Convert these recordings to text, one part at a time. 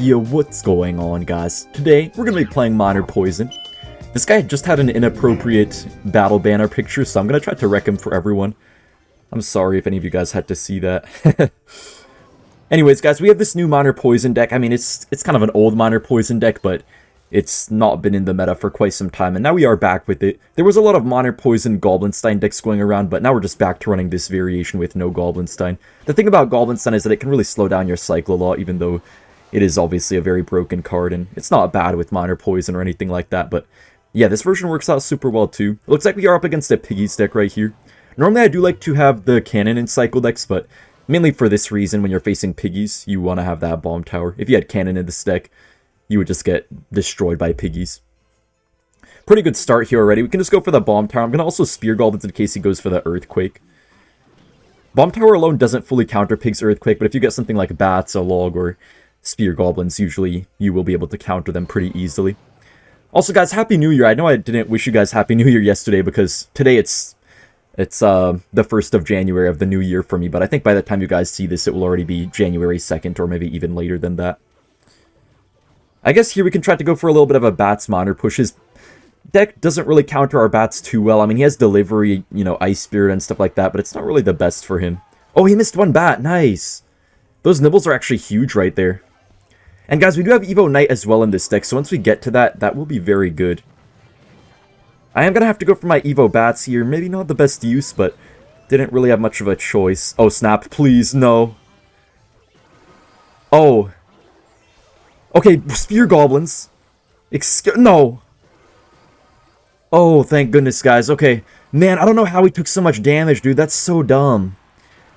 Yo, what's going on, guys? Today, we're gonna be playing Minor Poison. This guy just had an inappropriate battle banner picture, so I'm gonna try to wreck him for everyone. I'm sorry if any of you guys had to see that. Anyways, guys, we have this new Minor Poison deck. I mean, it's kind of an old Minor Poison deck, but it's not been in the meta for quite some time, and now we are back with it. There was a lot of Minor Poison Goblinstein decks going around, but now we're just back to running this variation with no Goblinstein. The thing about Goblinstein is that it can really slow down your cycle a lot, even though it is obviously a very broken card, and it's not bad with Minor Poison or anything like that, but yeah, this version works out super well too. It looks like we are up against a Piggies deck right here. Normally I do like to have the cannon in cycle decks, but mainly for this reason, when you're facing Piggies, you want to have that bomb tower. If you had cannon in this deck, you would just get destroyed by Piggies. Pretty good start here already. We can just go for the bomb tower. I'm going to also spear Goblins in case he goes for the Earthquake. Bomb tower alone doesn't fully counter Pig's Earthquake, but if you get something like Bats, a Log, or Spear Goblins, usually you will be able to counter them pretty easily. Also, guys, Happy New Year. I know I didn't wish you guys Happy New Year yesterday because today it's the 1st of January of the new year for me, but I think by the time you guys see this, it will already be January 2nd or maybe even later than that. I guess here we can try to go for a little bit of a Bats Minor push. His deck doesn't really counter our Bats too well. I mean, he has Delivery, you know, Ice Spirit and stuff like that, but it's not really the best for him. Oh, he missed one Bat. Nice. Those nibbles are actually huge right there. And guys, we do have Evo Knight as well in this deck, so once we get to that, that will be very good. I am going to have to go for my Evo Bats here. Maybe not the best use, but didn't really have much of a choice. Oh, snap. Please, no. Oh. Okay, Spear Goblins. No. Oh, thank goodness, guys. Okay. Man, I don't know how he took so much damage, dude. That's so dumb.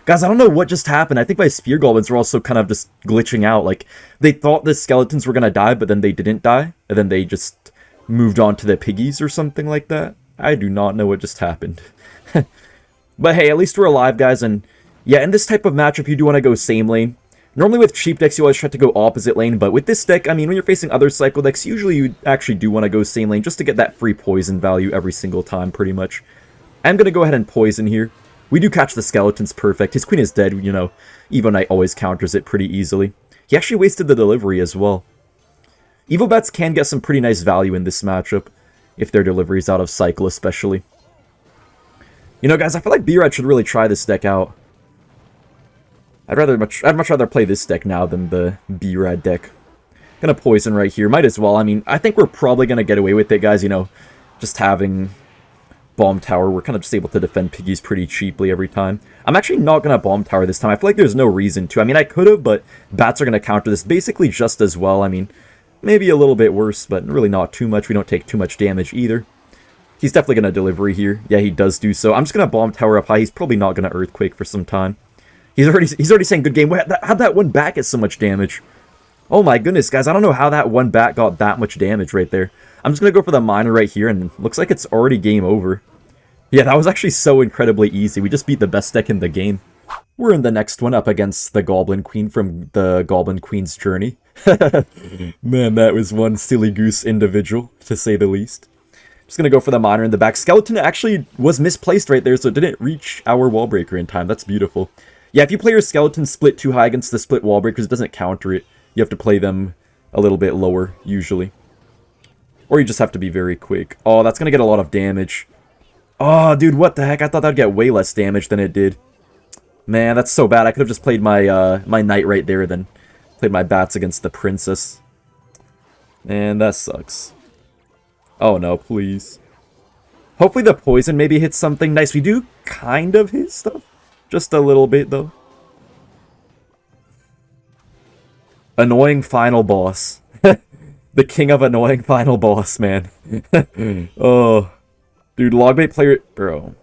Guys, I don't know what just happened. I think my Spear Goblins were also kind of just glitching out. Like, they thought the skeletons were going to die, but then they didn't die. And then they just moved on to the Piggies or something like that. I do not know what just happened. But hey, at least we're alive, guys. And yeah, in this type of matchup, you do want to go same lane. Normally with cheap decks, you always try to go opposite lane, but with this deck, I mean, when you're facing other cycle decks, usually you actually do want to go same lane just to get that free poison value every single time, pretty much. I'm going to go ahead and poison here. We do catch the skeletons perfect. His queen is dead, you know. Evo Knight always counters it pretty easily. He actually wasted the delivery as well. Evo Bats can get some pretty nice value in this matchup, if their delivery is out of cycle especially. You know, guys, I feel like B-Rad should really try this deck out. I'd much rather play this deck now than the B-Rad deck. Gonna poison right here. Might as well. I mean, I think we're probably gonna get away with it, guys. You know, just having Bomb Tower, we're kind of just able to defend Piggies pretty cheaply every time. I'm actually not gonna Bomb Tower this time. I feel like there's no reason to. I mean, I could have, but Bats are gonna counter this basically just as well. I mean, maybe a little bit worse, but really not too much. We don't take too much damage either. He's definitely gonna delivery here. Yeah, he does do so. I'm just gonna Bomb Tower up high. He's probably not gonna Earthquake for some time. He's already saying good game. How'd that one bat get so much damage? Oh my goodness, guys. I don't know how that one bat got that much damage right there. I'm just going to go for the Minor right here, and looks like it's already game over. Yeah, that was actually so incredibly easy. We just beat the best deck in the game. We're in the next one up against the Goblin Queen from the Goblin Queen's Journey. Man, that was one silly goose individual, to say the least. Just going to go for the Minor in the back. Skeleton actually was misplaced right there, so it didn't reach our Wallbreaker in time. That's beautiful. Yeah, if you play your Skeleton split too high against the split Wallbreakers, it doesn't counter it. You have to play them a little bit lower, usually. Or you just have to be very quick. Oh, that's going to get a lot of damage. Oh, dude, what the heck? I thought that'd get way less damage than it did. Man, that's so bad. I could have just played my my Knight right there, then played my Bats against the Princess. Man, that sucks. Oh, no, please. Hopefully the poison maybe hits something nice. We do kind of hit stuff. Just a little bit, though. Annoying final boss. The king of annoying final boss, man. Oh. Dude, Logbait player... Bro.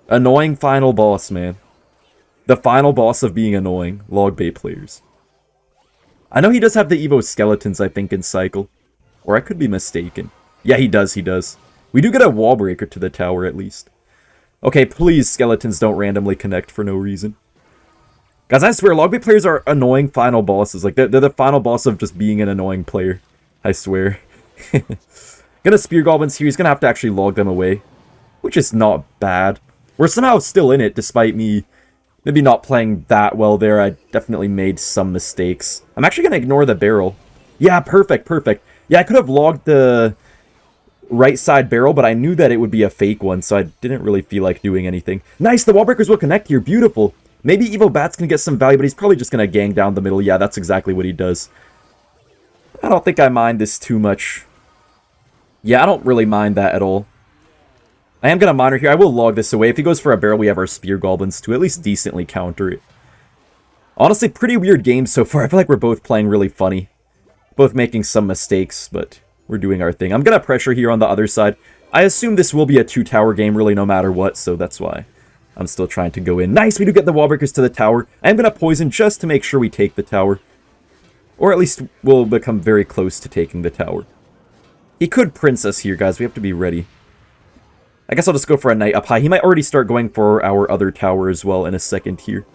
Annoying final boss, man. The final boss of being annoying. Logbait players. I know he does have the Evo Skeletons, I think, in Cycle. Or I could be mistaken. Yeah, he does, he does. We do get a Wallbreaker to the tower, at least. Okay, please, Skeletons don't randomly connect for no reason. Guys, I swear, Logbait players are annoying final bosses. Like, they're the final boss of just being an annoying player. I swear. Gonna Spear Goblins here. He's gonna have to actually log them away. Which is not bad. We're somehow still in it, despite me maybe not playing that well there. I definitely made some mistakes. I'm actually gonna ignore the barrel. Yeah, perfect, perfect. Yeah, I could have logged the right side barrel, but I knew that it would be a fake one, so I didn't really feel like doing anything. Nice, the Wallbreakers will connect here. Beautiful. Maybe Evo Bats can get some value, but he's probably just going to gang down the middle. Yeah, that's exactly what he does. I don't think I mind this too much. Yeah, I don't really mind that at all. I am going to monitor here. I will log this away. If he goes for a barrel, we have our Spear Goblins to at least decently counter it. Honestly, pretty weird game so far. I feel like we're both playing really funny. Both making some mistakes, but we're doing our thing. I'm going to pressure here on the other side. I assume this will be a 2-tower game, really, no matter what, so that's why I'm still trying to go in. Nice, we do get the Wallbreakers to the tower. I am going to poison just to make sure we take the tower. Or at least we'll become very close to taking the tower. He could Prince us here, guys. We have to be ready. I guess I'll just go for a Knight up high. He might already start going for our other tower as well in a second here.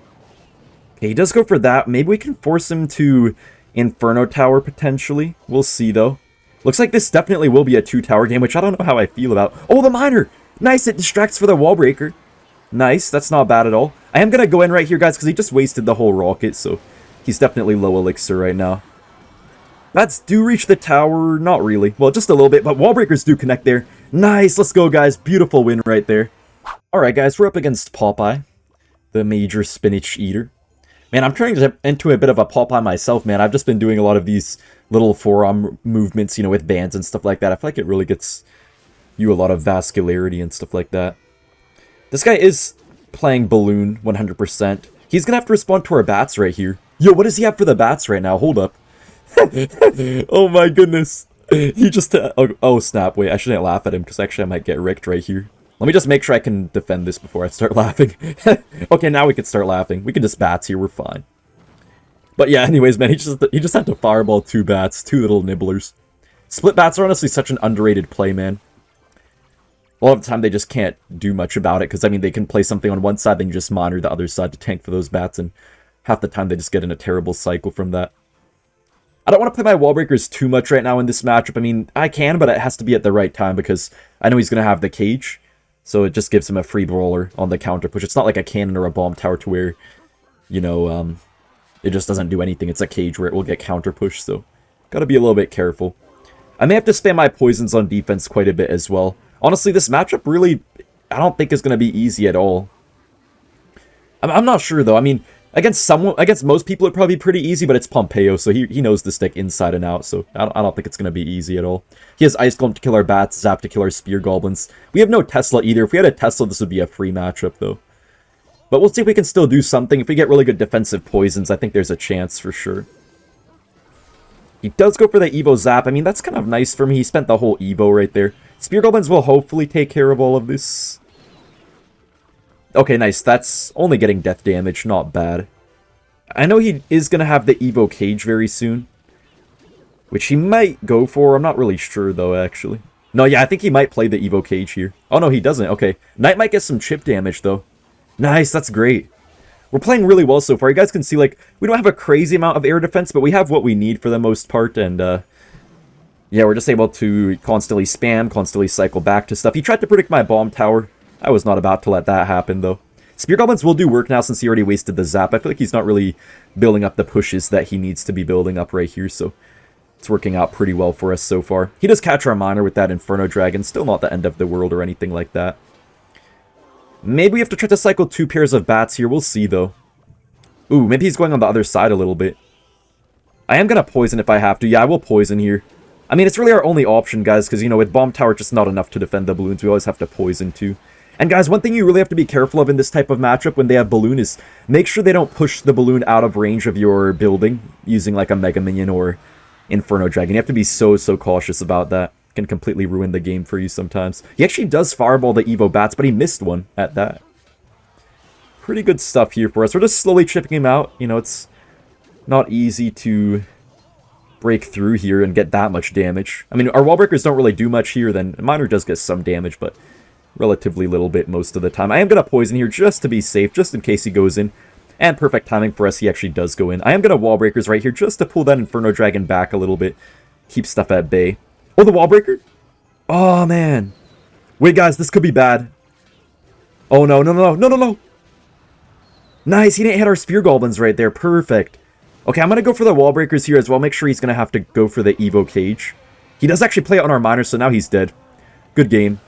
Okay, he does go for that. Maybe we can force him to Inferno Tower, potentially. We'll see, though. Looks like this definitely will be a 2-tower game, which I don't know how I feel about. Oh, the Miner! Nice, it distracts for the Wallbreaker. Nice, that's not bad at all. I am going to go in right here, guys, because he just wasted the whole rocket, so he's definitely low elixir right now. Bats do reach the tower, not really. Well, just a little bit, but Wallbreakers do connect there. Nice, let's go, guys. Beautiful win right there. Alright, guys, we're up against Popeye, the major spinach eater. Man, I'm turning into a bit of a Popeye myself, man. I've just been doing a lot of these little forearm movements, you know, with bands and stuff like that. I feel like it really gets you a lot of vascularity and stuff like that. This guy is playing Balloon 100%. He's going to have to respond to our bats right here. Yo, what does he have for the bats right now? Hold up. Oh my goodness. He just... oh, snap. Wait, I shouldn't laugh at him because actually I might get wrecked right here. Let me just make sure I can defend this before I start laughing. Okay, now we can start laughing. We can just bats here. We're fine. But yeah, anyways, man, he just had to fireball 2 bats. 2 little nibblers. Split bats are honestly such an underrated play, man. A lot of the time they just can't do much about it because, I mean, they can play something on one side, then you just monitor the other side to tank for those bats, and half the time they just get in a terrible cycle from that. I don't want to play my Wallbreakers too much right now in this matchup. I mean, I can, but it has to be at the right time because I know he's going to have the cage. So it just gives him a free brawler on the counter push. It's not like a cannon or a bomb tower to where, you know, it just doesn't do anything. It's a cage where it will get counter pushed, so gotta be a little bit careful. I may have to spam my poisons on defense quite a bit as well. Honestly, this matchup really, I don't think is going to be easy at all. I'm not sure, though. I mean, against most people, it'd probably be pretty easy, but it's Pompeo, so he knows the stick inside and out, so I don't think it's going to be easy at all. He has Ice Golem to kill our bats, Zap to kill our Spear Goblins. We have no Tesla either. If we had a Tesla, this would be a free matchup, though. But we'll see if we can still do something. If we get really good defensive poisons, I think there's a chance for sure. He does go for the Evo Zap. I mean, that's kind of nice for me. He spent the whole Evo right there. Spear Goblins will hopefully take care of all of this. Okay, nice. That's only getting death damage. Not bad. I know he is going to have the Evo Cage very soon, which he might go for. I'm not really sure, though, actually. No, yeah, I think he might play the Evo Cage here. Oh, no, he doesn't. Okay. Knight might get some chip damage, though. Nice, that's great. We're playing really well so far. You guys can see, like, we don't have a crazy amount of air defense, but we have what we need for the most part, and, yeah, we're just able to constantly spam, constantly cycle back to stuff. He tried to predict my bomb tower. I was not about to let that happen, though. Spear Goblins will do work now since he already wasted the Zap. I feel like he's not really building up the pushes that he needs to be building up right here, so it's working out pretty well for us so far. He does catch our Miner with that Inferno Dragon. Still not the end of the world or anything like that. Maybe we have to try to cycle 2 pairs of bats here. We'll see, though. Ooh, maybe he's going on the other side a little bit. I am going to poison if I have to. Yeah, I will poison here. I mean, it's really our only option, guys, because, you know, with Bomb Tower, it's just not enough to defend the balloons. We always have to poison, too. And, guys, one thing you really have to be careful of in this type of matchup when they have balloon is make sure they don't push the balloon out of range of your building using, like, a Mega Minion or Inferno Dragon. You have to be so cautious about that. It can completely ruin the game for you sometimes. He actually does fireball the Evo Bats, but he missed one at that. Pretty good stuff here for us. We're just slowly chipping him out. You know, it's not easy to break through here and get that much damage. I mean, our Wallbreakers don't really do much here, then Miner does get some damage, but relatively little bit most of the time. I am going to poison here just to be safe, just in case he goes in. And perfect timing for us, he actually does go in. I am going to Wallbreakers right here just to pull that Inferno Dragon back a little bit. Keep stuff at bay. Oh, the Wallbreaker? Oh, man. Wait, guys, this could be bad. Oh, no. Nice, he didn't hit our Spear Goblins right there. Perfect. Okay, I'm going to go for the Wallbreakers here as well. Make sure he's going to have to go for the Evo Cage. He does actually play it on our miner, so now he's dead. Good game.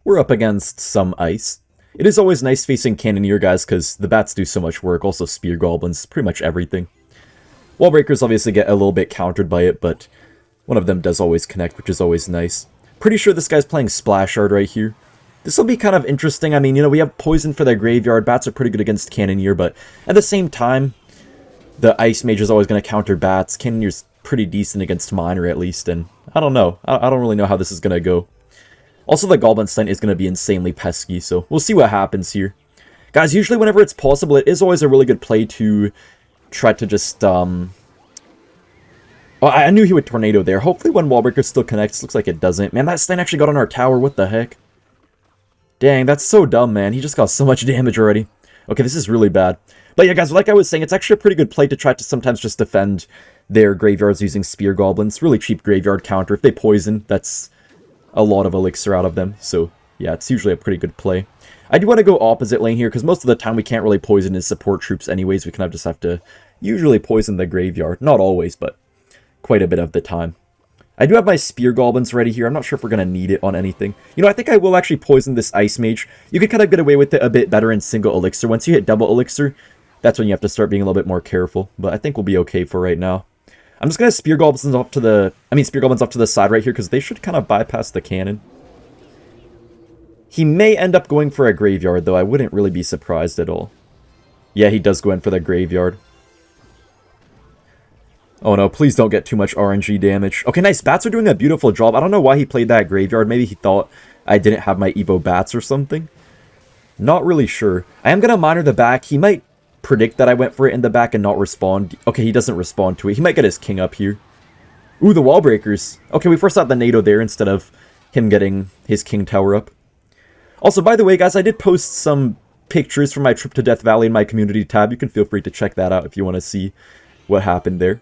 We're up against some ice. It is always nice facing Cannoneer guys, because the bats do so much work. Also Spear Goblins, pretty much everything. Wallbreakers obviously get a little bit countered by it, but one of them does always connect, which is always nice. Pretty sure this guy's playing Splash Art right here. This will be kind of interesting. I mean, you know, we have Poison for their Graveyard. Bats are pretty good against Cannoneer, but at the same time, the Ice Mage is always going to counter Bats. Cannoneer's pretty decent against Miner, at least, and I don't know. I don't really know how this is going to go. Also, the Goblin Stun is going to be insanely pesky, so we'll see what happens here. Guys, usually whenever it's possible, it is always a really good play to try to just, Oh, I knew he would Tornado there. Hopefully when Wallbreaker still connects. Looks like it doesn't. Man, that stun actually got on our tower. What the heck? Dang, that's so dumb, man. He just got so much damage already. Okay, this is really bad. But yeah, guys, like I was saying, it's actually a pretty good play to try to sometimes just defend their graveyards using Spear Goblins. Really cheap graveyard counter. If they poison, that's a lot of elixir out of them. So yeah, it's usually a pretty good play. I do want to go opposite lane here, because most of the time we can't really poison his support troops anyways. We kind of just have to usually poison the graveyard. Not always, but quite a bit of the time. I do have my Spear Goblins ready here. I'm not sure if we're going to need it on anything. You know, I think I will actually poison this Ice Mage. You can kind of get away with it a bit better in single elixir. Once you hit double elixir, that's when you have to start being a little bit more careful. But I think we'll be okay for right now. I'm just going to Spear Goblins off to the... Spear Goblins off to the side right here, because they should kind of bypass the cannon. He may end up going for a Graveyard, though. I wouldn't really be surprised at all. Yeah, he does go in for the Graveyard. Oh no, please don't get too much RNG damage. Okay, nice. Bats are doing a beautiful job. I don't know why he played that Graveyard. Maybe he thought I didn't have my Evo Bats or something. Not really sure. I am going to monitor the back. He might predict that I went for it in the back and not respond. Okay, he doesn't respond to it. He might get his king up here. Ooh, the Wallbreakers. Okay, we forced out the NATO there instead of him getting his king tower up. Also, by the way, guys, I did post some pictures from my trip to Death Valley in my community tab. You can feel free to check that out if you want to see what happened there.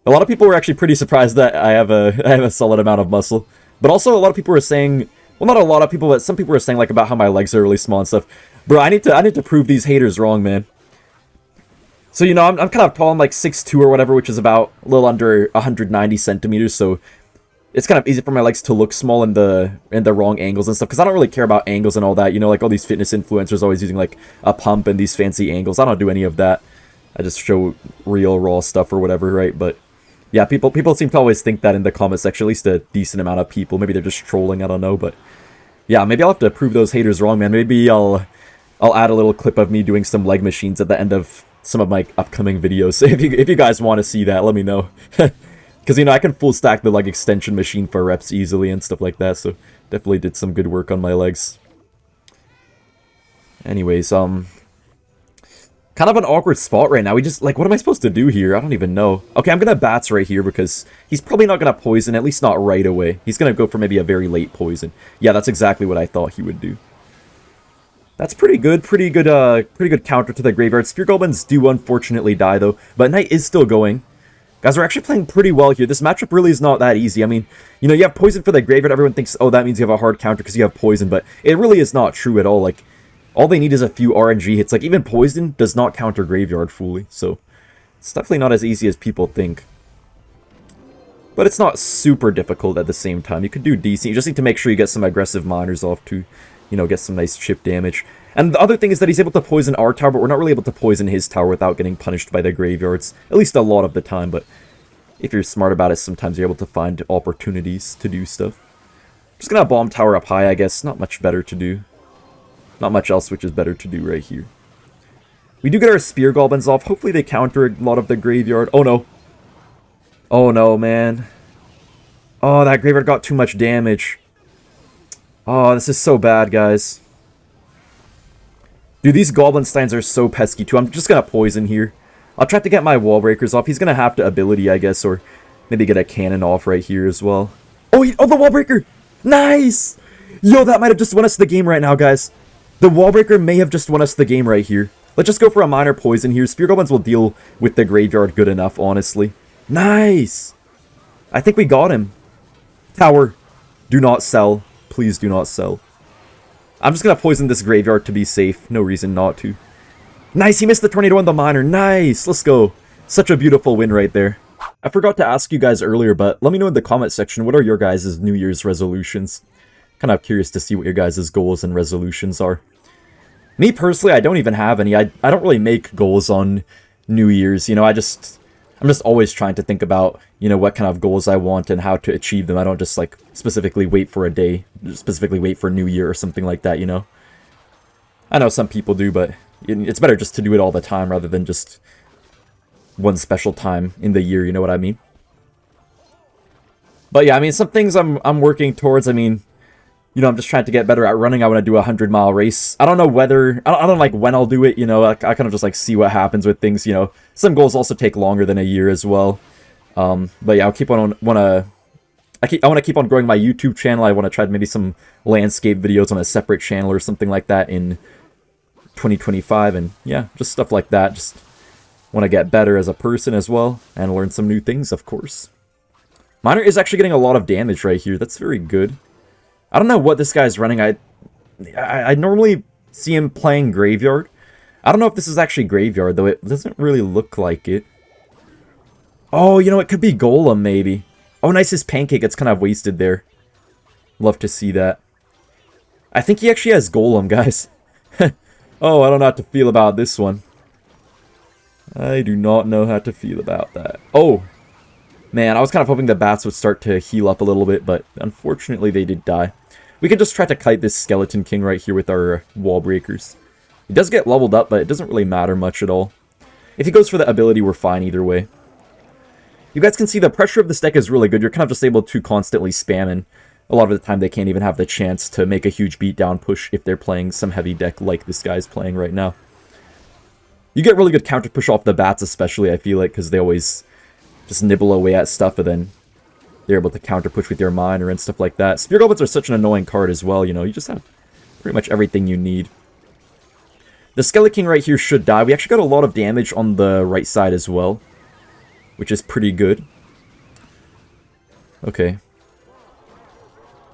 A lot of people were actually pretty surprised that I have a solid amount of muscle. But also a lot of people were saying, well, not a lot of people, but some people were saying like about how my legs are really small and stuff. Bro, I need to prove these haters wrong, man. So, you know, I'm kind of tall. I'm like 6'2" or whatever, which is about a little under 190 centimeters. So it's kind of easy for my legs to look small in the wrong angles and stuff. Because I don't really care about angles and all that. You know, like all these fitness influencers always using like a pump and these fancy angles. I don't do any of that. I just show real raw stuff or whatever, right? But yeah, people seem to always think that in the comment section, at least a decent amount of people. Maybe they're just trolling, I don't know, but yeah, maybe I'll have to prove those haters wrong, man. Maybe I'll add a little clip of me doing some leg machines at the end of some of my upcoming videos. If you guys want to see that, let me know. Because, you know, I can full stack the leg extension machine for reps easily and stuff like that, so definitely did some good work on my legs. Anyways, kind of an awkward spot right now. We just, like, what am I supposed to do here? I don't even know. Okay, I'm gonna Bats right here because he's probably not gonna poison, at least not right away. He's gonna go for maybe a very late poison. Yeah, that's exactly what I thought he would do. That's pretty good counter to the Graveyard. Spear Goblins do unfortunately die, though, but Knight is still going. Guys, we're actually playing pretty well here. This matchup really is not that easy. I mean, you know, you have poison for the Graveyard. Everyone thinks, oh, that means you have a hard counter because you have poison, but it really is not true at all. Like, all they need is a few RNG hits. Like, even poison does not counter Graveyard fully, so it's definitely not as easy as people think. But it's not super difficult at the same time. You could do decent. You just need to make sure you get some aggressive miners off to, you know, get some nice chip damage. And the other thing is that he's able to poison our tower, but we're not really able to poison his tower without getting punished by the Graveyards. At least a lot of the time, but if you're smart about it, sometimes you're able to find opportunities to do stuff. Just gonna bomb tower up high, I guess. Not much better to do. Not much else which is better to do right here. We do get our Spear Goblins off. Hopefully they counter a lot of the Graveyard. Oh no. Oh no, man. Oh, that Graveyard got too much damage. Oh, this is so bad, guys. Dude, these Goblin Steins are so pesky too. I'm just gonna poison here. I'll try to get my Wallbreakers off. He's gonna have to ability, I guess, or maybe get a cannon off right here as well. Oh, oh, the Wallbreaker! Nice! Yo, that might have just won us the game right now, guys. The Wallbreaker may have just won us the game right here. Let's just go for a minor poison here. Spear Goblins will deal with the Graveyard good enough, honestly. Nice! I think we got him. Tower, do not sell. Please do not sell. I'm just going to poison this Graveyard to be safe. No reason not to. Nice, he missed the Tornado on the Miner. Nice, let's go. Such a beautiful win right there. I forgot to ask you guys earlier, but let me know in the comment section, what are your guys' New Year's resolutions? Kind of curious to see what your guys' goals and resolutions are. Me personally, I don't even have any. I don't really make goals on New Year's, you know, I'm just always trying to think about, you know, what kind of goals I want and how to achieve them. I don't just, like, specifically wait for a day, specifically wait for New Year or something like that, you know? I know some people do, but it's better just to do it all the time rather than just one special time in the year, you know what I mean? But yeah, I mean, some things I'm working towards. I mean, you know, I'm just trying to get better at running. I want to do a 100-mile race. I don't know whether... I don't like when I'll do it, you know. I kind of just, like, see what happens with things, you know. Some goals also take longer than a year as well. But yeah, I'll keep on... I want to keep on growing my YouTube channel. I want to try maybe some landscape videos on a separate channel or something like that in 2025. And yeah, just stuff like that. Just want to get better as a person as well. And learn some new things, of course. Miner is actually getting a lot of damage right here. That's very good. I don't know what this guy's running. I normally see him playing Graveyard. I don't know if this is actually Graveyard, though. It doesn't really look like it. Oh, you know, it could be Golem, maybe. Oh, nice, his Pancake. It's kind of wasted there. Love to see that. I think he actually has Golem, guys. Oh, I don't know how to feel about this one. I do not know how to feel about that. Oh, man, I was kind of hoping the bats would start to heal up a little bit, but unfortunately they did die. We could just try to kite this Skeleton King right here with our Wallbreakers. He does get leveled up, but it doesn't really matter much at all. If he goes for the ability, we're fine either way. You guys can see the pressure of this deck is really good. You're kind of just able to constantly spam, and a lot of the time they can't even have the chance to make a huge beatdown push if they're playing some heavy deck like this guy's playing right now. You get really good counter push off the bats especially, I feel like, because they always just nibble away at stuff, and then they're able to counter push with your miner and stuff like that. Spear Goblins are such an annoying card as well, you know, you just have pretty much everything you need. The Skeleton King right here should die. We actually got a lot of damage on the right side as well, which is pretty good. Okay.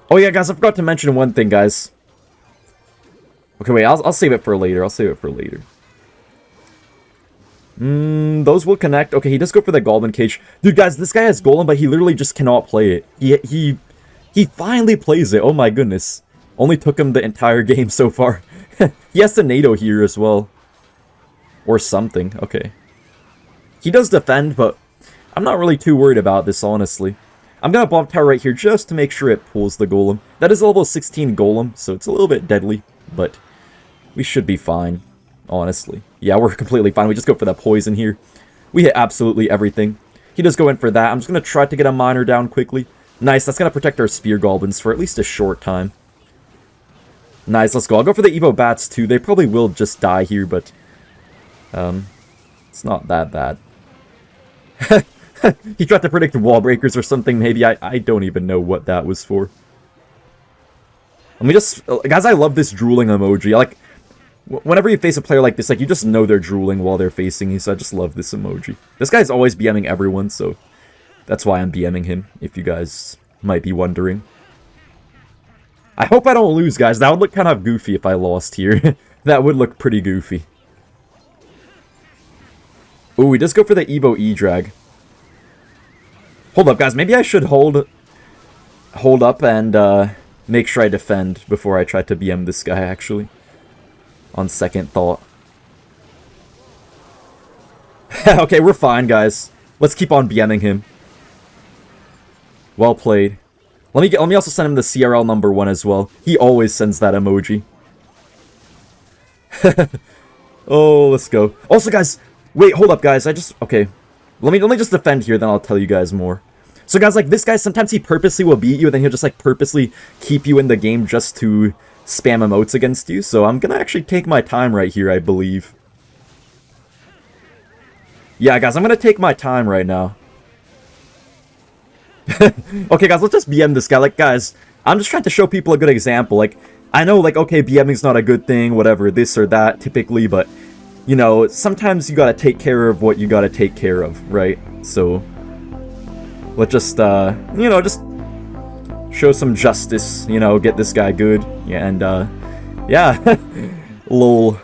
Oh yeah, guys, I forgot to mention one thing, guys. Okay, wait, I'll save it for later. I'll save it for later. Those will connect. Okay, he does go for the Goblin Cage. Dude, guys, this guy has Golem, but he literally just cannot play it. He finally plays it. Oh my goodness. Only took him the entire game so far. He has the NATO here as well. Or something. Okay. He does defend, but I'm not really too worried about this, honestly. I'm gonna Bomb Tower right here just to make sure it pulls the Golem. That is a level 16 Golem, so it's a little bit deadly, but we should be fine. Honestly. Yeah, we're completely fine. We just go for that poison here. We hit absolutely everything. He does go in for that. I'm just going to try to get a miner down quickly. Nice, that's going to protect our Spear Goblins for at least a short time. Nice, let's go. I'll go for the Evo Bats too. They probably will just die here, but it's not that bad. He tried to predict Wallbreakers or something, maybe. I don't even know what that was for. Let me just... Guys, I love this drooling emoji. Like... Whenever you face a player like this, like, you just know they're drooling while they're facing you, so I just love this emoji. This guy's always BMing everyone, so that's why I'm BMing him, if you guys might be wondering. I hope I don't lose, guys. That would look kind of goofy if I lost here. That would look pretty goofy. Ooh, he does go for the Evo E-Drag. Hold up, guys. Maybe I should hold up and make sure I defend before I try to BM this guy, actually. On second thought. Okay, we're fine, guys. Let's keep on BMing him. Well played. Let me also send him the CRL number 1 as well. He always sends that emoji. Oh, let's go. Also, guys, wait, hold up, guys. Okay. Let me just defend here, then I'll tell you guys more. So, guys, like, this guy, sometimes he purposely will beat you, and then he'll just, like, purposely keep you in the game just to spam emotes against you, so I'm gonna actually take my time right here, I believe. Yeah, guys, I'm gonna take my time right now. Okay, guys, let's just BM this guy. Like, guys, I'm just trying to show people a good example. Like, I know, like, okay, BMing's not a good thing, whatever, this or that, typically, but, you know, sometimes you gotta take care of what you gotta take care of, right? So, let's just, you know, just show some justice, you know, get this guy good, yeah, and, yeah, lol.